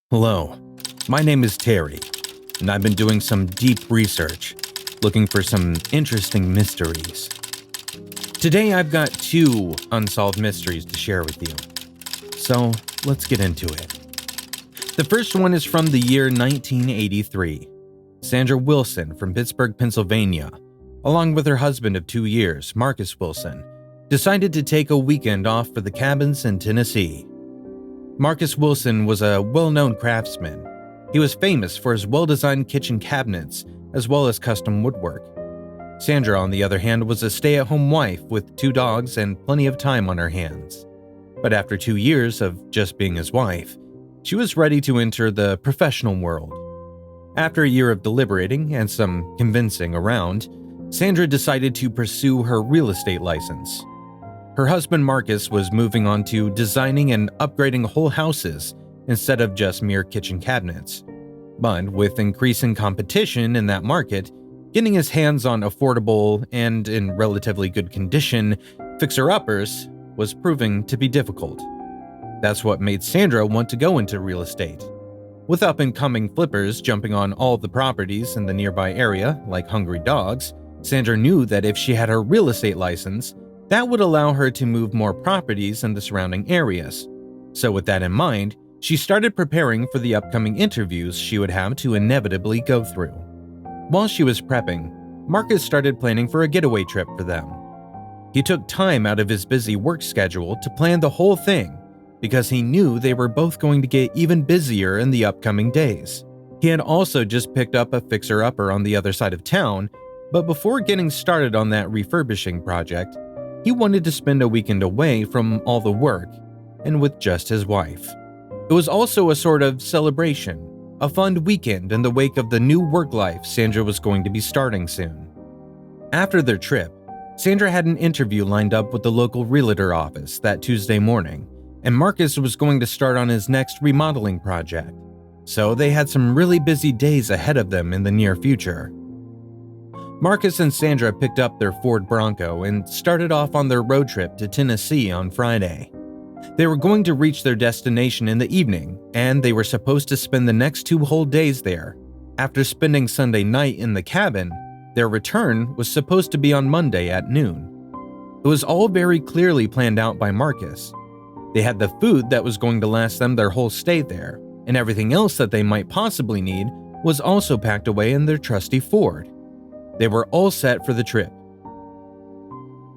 Hello, my name is Terry, and I've been doing some deep research, looking for some interesting mysteries. Today I've got two unsolved mysteries to share with you, so let's get into it. The first one is from the year 1983. Sandra Wilson from Pittsburgh, Pennsylvania, along with her husband of 2 years, Marcus Wilson, decided to take a weekend off for the cabins in Tennessee. Marcus Wilson was a well-known craftsman. He was famous for his well-designed kitchen cabinets as well as custom woodwork. Sandra, on the other hand, was a stay-at-home wife with 2 dogs and plenty of time on her hands. But after 2 years of just being his wife, she was ready to enter the professional world. After a year of deliberating and some convincing around, Sandra decided to pursue her real estate license. Her husband Marcus was moving on to designing and upgrading whole houses instead of just mere kitchen cabinets. But with increasing competition in that market, getting his hands on affordable and in relatively good condition fixer-uppers was proving to be difficult. That's what made Sandra want to go into real estate. With up-and-coming flippers jumping on all the properties in the nearby area like hungry dogs, Sandra knew that if she had her real estate license, that would allow her to move more properties in the surrounding areas. So with that in mind, she started preparing for the upcoming interviews she would have to inevitably go through. While she was prepping, Marcus started planning for a getaway trip for them. He took time out of his busy work schedule to plan the whole thing because he knew they were both going to get even busier in the upcoming days. He had also just picked up a fixer-upper on the other side of town, but before getting started on that refurbishing project, he wanted to spend a weekend away from all the work and with just his wife. It was also a sort of celebration, a fun weekend in the wake of the new work life Sandra was going to be starting soon. After their trip, Sandra had an interview lined up with the local realtor office that Tuesday morning, and Marcus was going to start on his next remodeling project, so they had some really busy days ahead of them in the near future. Marcus and Sandra picked up their Ford Bronco and started off on their road trip to Tennessee on Friday. They were going to reach their destination in the evening, and they were supposed to spend the next 2 whole days there. After spending Sunday night in the cabin, their return was supposed to be on Monday at noon. It was all very clearly planned out by Marcus. They had the food that was going to last them their whole stay there, and everything else that they might possibly need was also packed away in their trusty Ford. They were all set for the trip.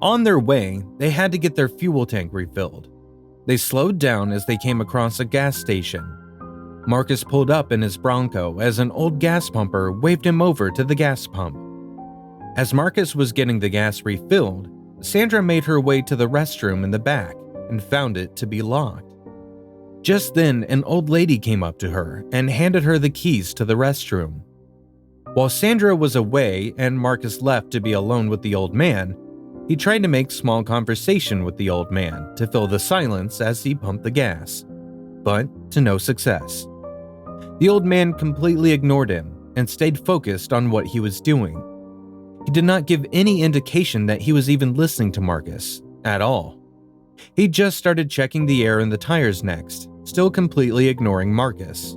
On their way, they had to get their fuel tank refilled. They slowed down as they came across a gas station. Marcus pulled up in his Bronco as an old gas pumper waved him over to the gas pump. As Marcus was getting the gas refilled, Sandra made her way to the restroom in the back and found it to be locked. Just then, an old lady came up to her and handed her the keys to the restroom. While Sandra was away and Marcus left to be alone with the old man, he tried to make small conversation with the old man to fill the silence as he pumped the gas, but to no success. The old man completely ignored him and stayed focused on what he was doing. He did not give any indication that he was even listening to Marcus at all. He just started checking the air in the tires next, still completely ignoring Marcus.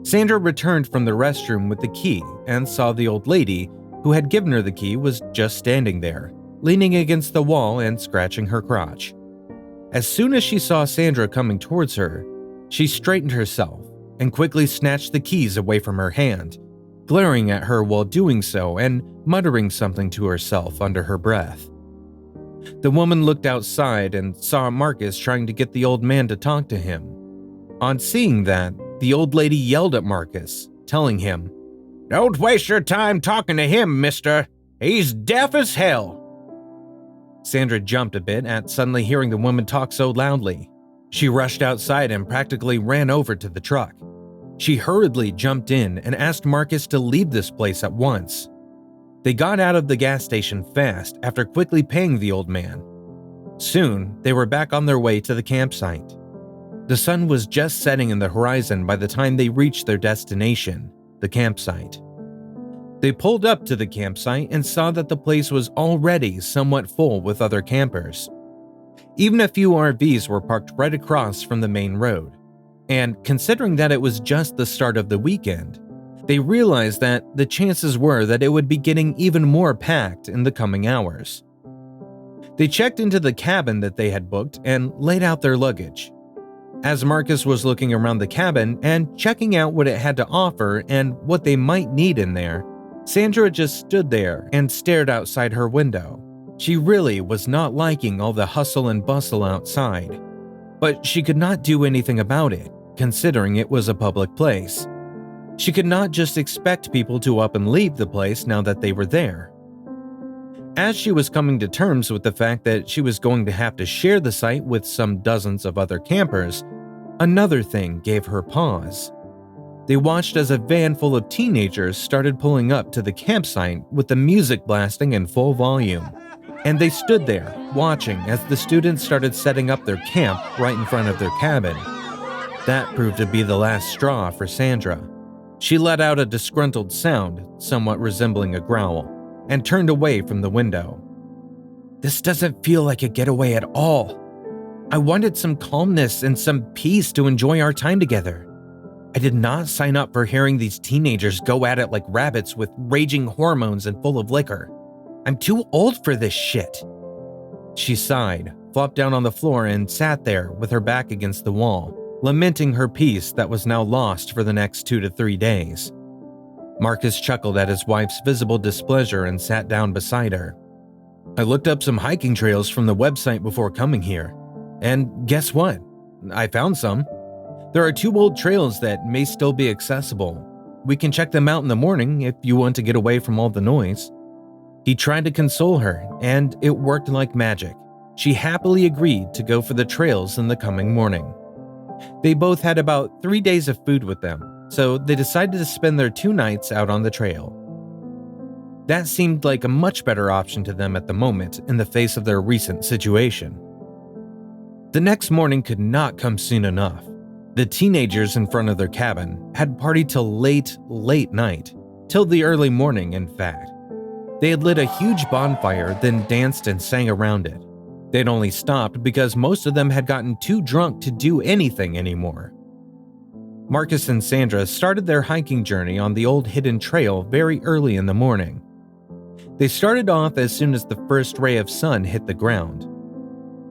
Sandra returned from the restroom with the key and saw the old lady who had given her the key was just standing there, leaning against the wall and scratching her crotch. As soon as she saw Sandra coming towards her, she straightened herself and quickly snatched the keys away from her hand, glaring at her while doing so and muttering something to herself under her breath. The woman looked outside and saw Marcus trying to get the old man to talk to him. On seeing that, the old lady yelled at Marcus, telling him, "Don't waste your time talking to him, mister. He's deaf as hell." Sandra jumped a bit at suddenly hearing the woman talk so loudly. She rushed outside and practically ran over to the truck. She hurriedly jumped in and asked Marcus to leave this place at once. They got out of the gas station fast after quickly paying the old man. Soon, they were back on their way to the campsite. The sun was just setting in the horizon by the time they reached their destination, the campsite. They pulled up to the campsite and saw that the place was already somewhat full with other campers. Even a few RVs were parked right across from the main road. And considering that it was just the start of the weekend, they realized that the chances were that it would be getting even more packed in the coming hours. They checked into the cabin that they had booked and laid out their luggage. As Marcus was looking around the cabin and checking out what it had to offer and what they might need in there, Sandra just stood there and stared outside her window. She really was not liking all the hustle and bustle outside, but she could not do anything about it, considering it was a public place. She could not just expect people to up and leave the place now that they were there. As she was coming to terms with the fact that she was going to have to share the site with some dozens of other campers, another thing gave her pause. They watched as a van full of teenagers started pulling up to the campsite with the music blasting in full volume, and they stood there watching as the students started setting up their camp right in front of their cabin. That proved to be the last straw for Sandra. She let out a disgruntled sound, somewhat resembling a growl, and turned away from the window. This doesn't feel like a getaway at all. I wanted some calmness and some peace to enjoy our time together. I did not sign up for hearing these teenagers go at it like rabbits with raging hormones and full of liquor. I'm too old for this shit. She sighed, flopped down on the floor, and sat there with her back against the wall, lamenting her peace that was now lost for the next 2 to 3 days. Marcus chuckled at his wife's visible displeasure and sat down beside her. I looked up some hiking trails from the website before coming here, and guess what? I found some. There are 2 old trails that may still be accessible. We can check them out in the morning if you want to get away from all the noise. He tried to console her, and it worked like magic. She happily agreed to go for the trails in the coming morning. They both had about 3 days of food with them, so they decided to spend their 2 nights out on the trail. That seemed like a much better option to them at the moment in the face of their recent situation. The next morning could not come soon enough. The teenagers in front of their cabin had partied till late night, till the early morning in fact. They had lit a huge bonfire, then danced and sang around it. They'd only stopped because most of them had gotten too drunk to do anything anymore. Marcus and Sandra started their hiking journey on the old hidden trail very early in the morning. They started off as soon as the first ray of sun hit the ground.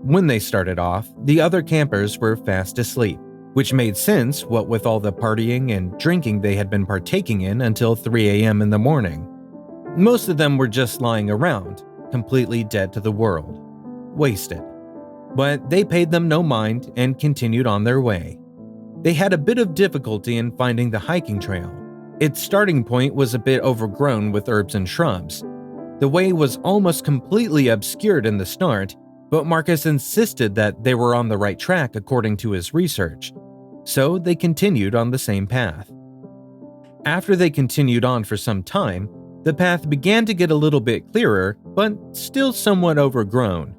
When they started off, the other campers were fast asleep, which made sense what with all the partying and drinking they had been partaking in until 3 a.m. in the morning. Most of them were just lying around, completely dead to the world. Wasted. But they paid them no mind and continued on their way. They had a bit of difficulty in finding the hiking trail. Its starting point was a bit overgrown with herbs and shrubs. The way was almost completely obscured in the start, but Marcus insisted that they were on the right track according to his research, so they continued on the same path. After they continued on for some time, the path began to get a little bit clearer, but still somewhat overgrown.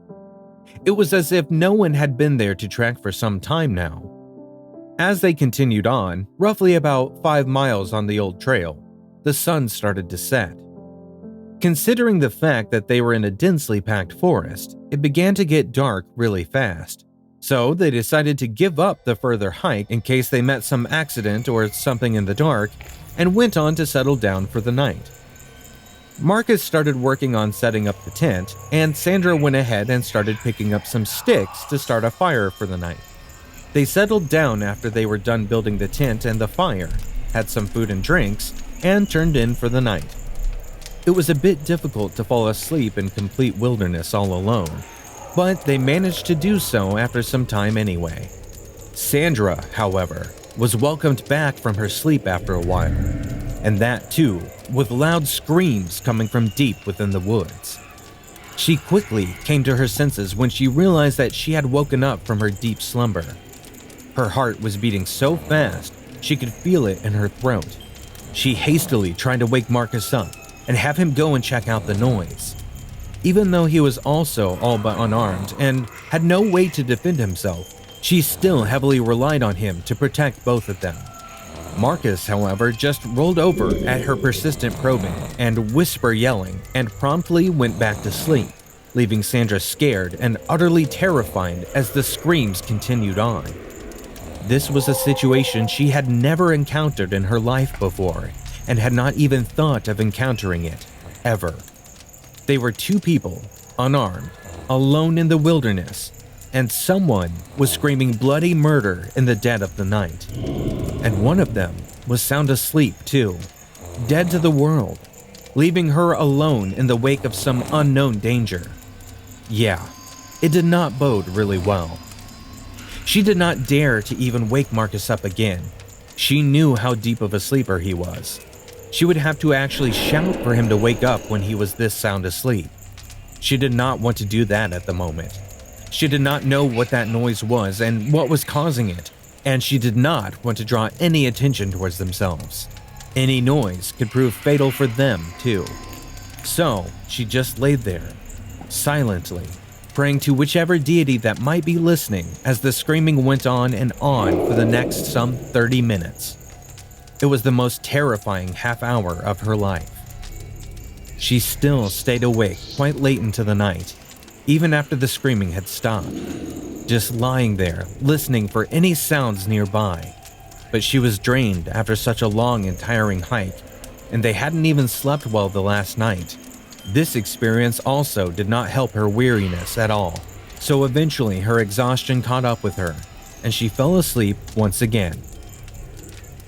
It was as if no one had been there to track for some time now. As they continued on, roughly about 5 miles on the old trail, the sun started to set. Considering the fact that they were in a densely packed forest, it began to get dark really fast. So they decided to give up the further hike in case they met some accident or something in the dark, and went on to settle down for the night. Marcus started working on setting up the tent, and Sandra went ahead and started picking up some sticks to start a fire for the night. They settled down after they were done building the tent and the fire, had some food and drinks, and turned in for the night. It was a bit difficult to fall asleep in complete wilderness all alone, but they managed to do so after some time anyway. Sandra, however, was welcomed back from her sleep after a while, and that too, with loud screams coming from deep within the woods. She quickly came to her senses when she realized that she had woken up from her deep slumber. Her heart was beating so fast, she could feel it in her throat. She hastily tried to wake Marcus up and have him go and check out the noise. Even though he was also all but unarmed and had no way to defend himself, she still heavily relied on him to protect both of them. Marcus, however, just rolled over at her persistent probing and whisper yelling and promptly went back to sleep, leaving Sandra scared and utterly terrified as the screams continued on. This was a situation she had never encountered in her life before and had not even thought of encountering it, ever. They were two people, unarmed, alone in the wilderness, and someone was screaming bloody murder in the dead of the night. And one of them was sound asleep too, dead to the world, leaving her alone in the wake of some unknown danger. Yeah, it did not bode really well. She did not dare to even wake Marcus up again. She knew how deep of a sleeper he was. She would have to actually shout for him to wake up when he was this sound asleep. She did not want to do that at the moment. She did not know what that noise was and what was causing it, and she did not want to draw any attention towards themselves. Any noise could prove fatal for them, too. So, she just laid there, silently, praying to whichever deity that might be listening as the screaming went on and on for the next some 30 minutes. It was the most terrifying half hour of her life. She still stayed awake quite late into the night, even after the screaming had stopped, just lying there, listening for any sounds nearby. But she was drained after such a long and tiring hike, and they hadn't even slept well the last night. This experience also did not help her weariness at all, so eventually her exhaustion caught up with her, and she fell asleep once again.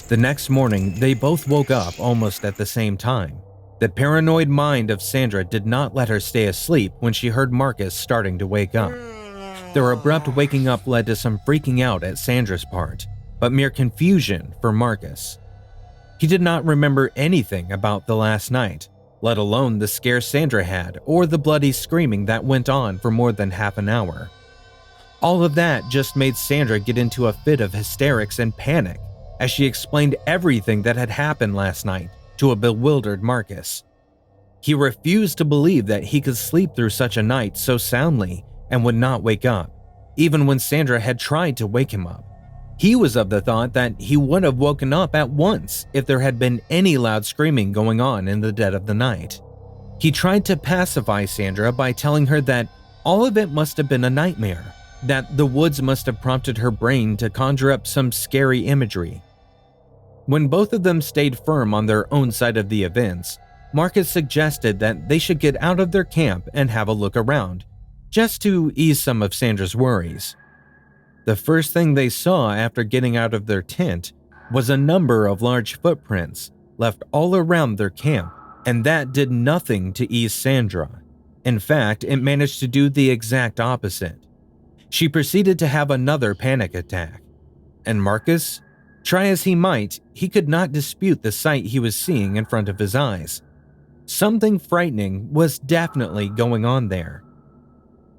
The next morning, they both woke up almost at the same time. The paranoid mind of Sandra did not let her stay asleep when she heard Marcus starting to wake up. Their abrupt waking up led to some freaking out at Sandra's part, but mere confusion for Marcus. He did not remember anything about the last night, let alone the scare Sandra had or the bloody screaming that went on for more than half an hour. All of that just made Sandra get into a fit of hysterics and panic as she explained everything that had happened last night to a bewildered Marcus. He refused to believe that he could sleep through such a night so soundly and would not wake up, even when Sandra had tried to wake him up. He was of the thought that he would have woken up at once if there had been any loud screaming going on in the dead of the night. He tried to pacify Sandra by telling her that all of it must have been a nightmare, that the woods must have prompted her brain to conjure up some scary imagery. When both of them stayed firm on their own side of the events, Marcus suggested that they should get out of their camp and have a look around, just to ease some of Sandra's worries. The first thing they saw after getting out of their tent was a number of large footprints left all around their camp, and that did nothing to ease Sandra. In fact, it managed to do the exact opposite. She proceeded to have another panic attack, and Marcus, try as he might, he could not dispute the sight he was seeing in front of his eyes. Something frightening was definitely going on there.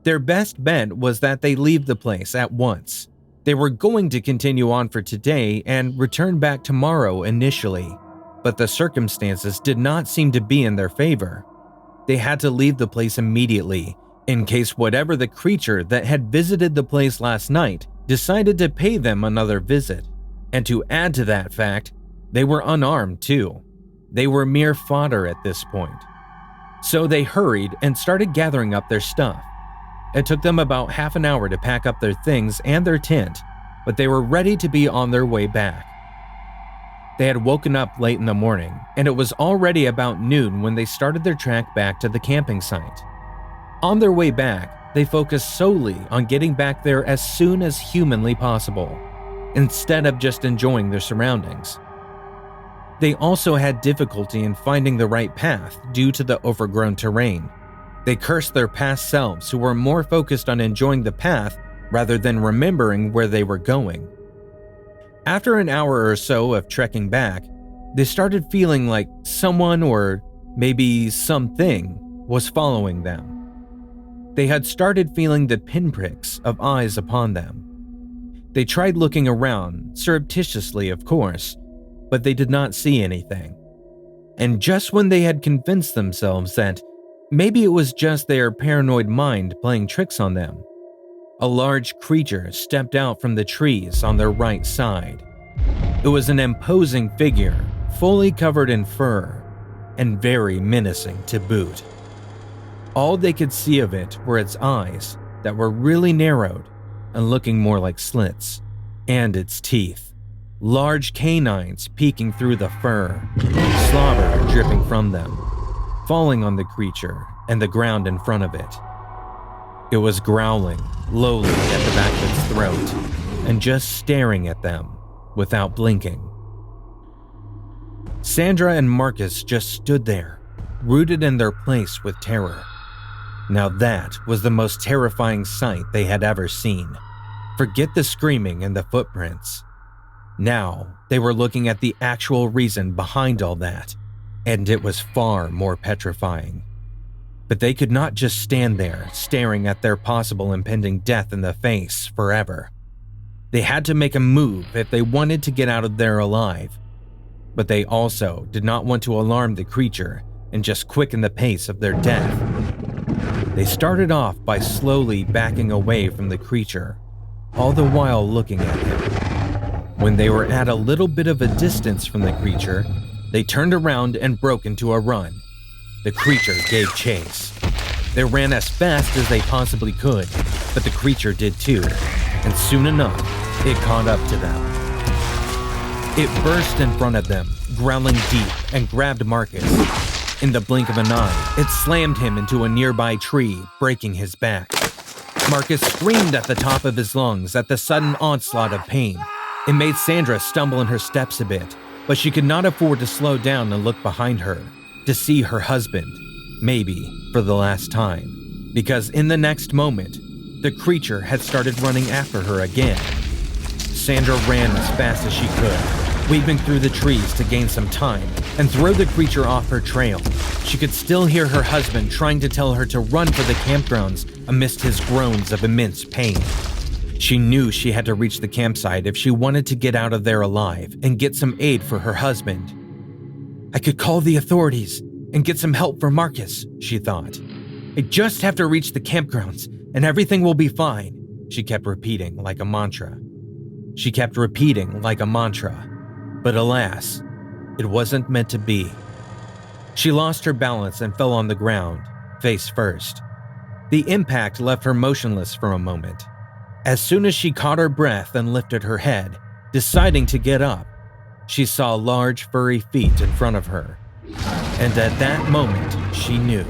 Their best bet was that they leave the place at once. They were going to continue on for today and return back tomorrow initially, but the circumstances did not seem to be in their favor. They had to leave the place immediately, in case whatever the creature that had visited the place last night decided to pay them another visit. And to add to that fact, they were unarmed too. They were mere fodder at this point. So they hurried and started gathering up their stuff. It took them about half an hour to pack up their things and their tent, but they were ready to be on their way back. They had woken up late in the morning, and it was already about noon when they started their trek back to the camping site. On their way back, they focused solely on getting back there as soon as humanly possible, instead of just enjoying their surroundings. They also had difficulty in finding the right path due to the overgrown terrain. They cursed their past selves who were more focused on enjoying the path rather than remembering where they were going. After an hour or so of trekking back, they started feeling like someone or maybe something was following them. They had started feeling the pinpricks of eyes upon them. They tried looking around, surreptitiously of course, but they did not see anything. And just when they had convinced themselves that maybe it was just their paranoid mind playing tricks on them, a large creature stepped out from the trees on their right side. It was an imposing figure, fully covered in fur, and very menacing to boot. All they could see of it were its eyes that were really narrowed and looking more like slits. and its teeth, large canines peeking through the fur, slobber dripping from them, falling on the creature and the ground in front of it. It was growling lowly at the back of its throat and just staring at them without blinking. Sandra and Marcus just stood there, rooted in their place with terror. Now that was the most terrifying sight they had ever seen. Forget the screaming and the footprints. Now they were looking at the actual reason behind all that, and it was far more petrifying. But they could not just stand there staring at their possible impending death in the face forever. They had to make a move if they wanted to get out of there alive. But they also did not want to alarm the creature and just quicken the pace of their death. They started off by slowly backing away from the creature, all the while looking at him. When they were at a little bit of a distance from the creature, they turned around and broke into a run. The creature gave chase. They ran as fast as they possibly could, but the creature did too, and soon enough, it caught up to them. It burst in front of them, growling deep, and grabbed Marcus. In the blink of an eye, it slammed him into a nearby tree, breaking his back. Marcus screamed at the top of his lungs at the sudden onslaught of pain. It made Sandra stumble in her steps a bit, but she could not afford to slow down and look behind her, to see her husband, maybe for the last time, because in the next moment, the creature had started running after her again. Sandra ran as fast as she could, weaving through the trees to gain some time and throw the creature off her trail. She could still hear her husband trying to tell her to run for the campgrounds amidst his groans of immense pain. She knew she had to reach the campsite if she wanted to get out of there alive and get some aid for her husband. I could call the authorities and get some help for Marcus, she thought. I just have to reach the campgrounds and everything will be fine, she kept repeating like a mantra. But alas, it wasn't meant to be. She lost her balance and fell on the ground, face first. The impact left her motionless for a moment. As soon as she caught her breath and lifted her head, deciding to get up, she saw large furry feet in front of her. And at that moment, she knew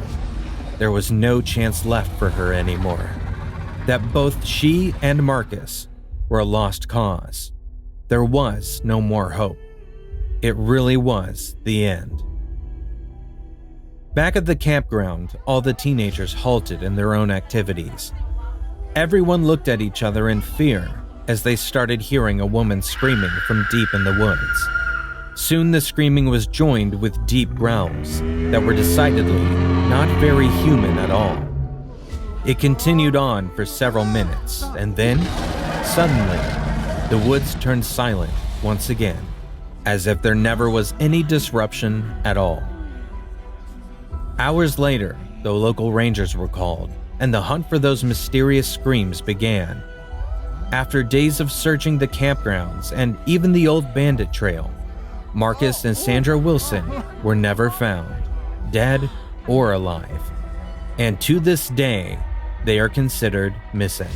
there was no chance left for her anymore. That both she and Marcus were a lost cause. There was no more hope. It really was the end. Back at the campground, all the teenagers halted in their own activities. Everyone looked at each other in fear as they started hearing a woman screaming from deep in the woods. Soon the screaming was joined with deep growls that were decidedly not very human at all. It continued on for several minutes, and then, suddenly, the woods turned silent once again, as if there never was any disruption at all. Hours later, the local rangers were called, and the hunt for those mysterious screams began. After days of searching the campgrounds and even the old bandit trail, Marcus and Sandra Wilson were never found, dead or alive. And to this day, they are considered missing.